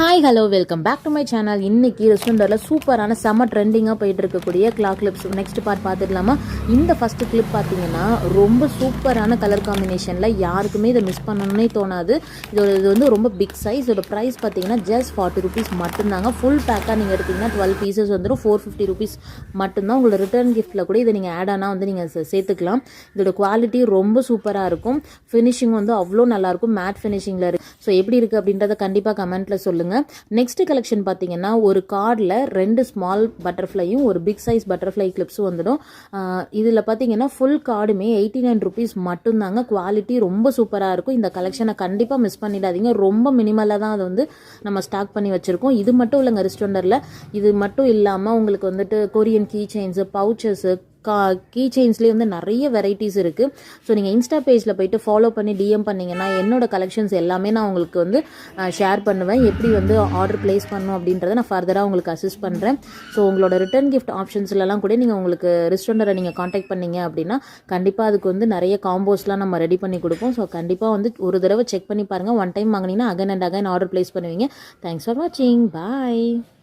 Hi hello welcome back to my channel. இன்னைக்கு ரெஸ்டாரண்ட்டில் சூப்பரான செம்ம ட்ரெண்டிங்காக போயிட்டு இருக்கக்கூடிய கிளாக் கிளிப்ஸ் நெக்ஸ்ட் பார்ட் பார்த்துடலாமா? இந்த ஃபஸ்ட்டு கிளிப் பார்த்தீங்கன்னா ரொம்ப சூப்பரான கலர் காம்பினேஷனில் யாருக்குமே இதை மிஸ் பண்ணணும்னே தோணாது. இது வந்து ரொம்ப பிக் சைஸ். இதோட ப்ரைஸ் பார்த்தீங்கன்னா ஜஸ்ட் 40 rupees மட்டும்தாங்க. ஃபுல் பேக்காக நீங்கள் எடுத்திங்கன்னா 12 pieces வந்துடும் 450 rupees மட்டும்தான். உங்களோட ரிட்டர்ன் கிஃப்ட்டில் கூட இதை நீங்கள் ஆட் ஆனால் வந்து நீங்கள் சேர்த்துக்கலாம். இதோட குவாலிட்டி ரொம்ப சூப்பராக இருக்கும். ஃபினிஷிங் வந்து அவ்வளோ நல்லாயிருக்கும். மேட் ஃபினிஷிங்கில் இருக்குது. ஸோ எப்படி இருக்குது அப்படின்றத கண்டிப்பாக கமெண்ட்டில் சொல்லுங்கள். நெக்ஸ்ட் கலெக்ஷன் பார்த்தீங்கன்னா ஒரு கார்டில் 2 ஸ்மால் பட்டர்ஃப்ளையும் ஒரு பிக் சைஸ் பட்டர்ஃப்ளை கிளிப்ஸும் வந்துடும். இதில் பார்த்தீங்கன்னா ஃபுல் கார்டுமே 89 rupees மட்டும்தாங்க. குவாலிட்டி ரொம்ப சூப்பராக இருக்கும். இந்த கலெக்ஷனை கண்டிப்பாக மிஸ் பண்ணிடாதீங்க. ரொம்ப மினிமலாக தான் அதை வந்து நம்ம ஸ்டாக் பண்ணி வச்சுருக்கோம். இது மட்டும் இல்லைங்க, ரெஸ்டாரண்ட்டில் இது மட்டும் இல்லாமல் உங்களுக்கு வந்துட்டு கொரியன் கீ செயின்ஸு, பவுச்சஸு, கீ செயின்ஸ்லேயே வந்து நிறைய வெரைட்டிஸ் இருக்குது. ஸோ நீங்கள் இன்ஸ்டா பேஜில் போய்ட்டு ஃபாலோ பண்ணி டிஎம் பண்ணிங்கன்னா என்னோட கலெக்ஷன்ஸ் எல்லாமே நான் உங்களுக்கு வந்து ஷேர் பண்ணுவேன். எப்படி வந்து ஆர்டர் ப்ளேஸ் பண்ணணும் அப்படின்றத நான் ஃபர்தராக உங்களுக்கு அசிஸ்ட் பண்ணுறேன். ஸோ உங்களோட ரிட்டர்ன் கிஃப்ட் ஆப்ஷன்ஸ்லாம் கூட நீங்கள் உங்களுக்கு ரெஸ்டாரண்ட்டை நீங்கள் காண்டாக்ட் பண்ணீங்க அப்படின்னா கண்டிப்பாக அதுக்கு வந்து நிறைய காம்போஸ்லாம் நம்ம ரெடி பண்ணி கொடுப்போம். ஸோ கண்டிப்பாக வந்து ஒரு தடவை செக் பண்ணி பாருங்கள். ஒன் டைம் வாங்கினீங்கன்னா again and again order place பண்ணுவீங்க. தேங்க்ஸ் ஃபார் வாட்சிங். பாய்.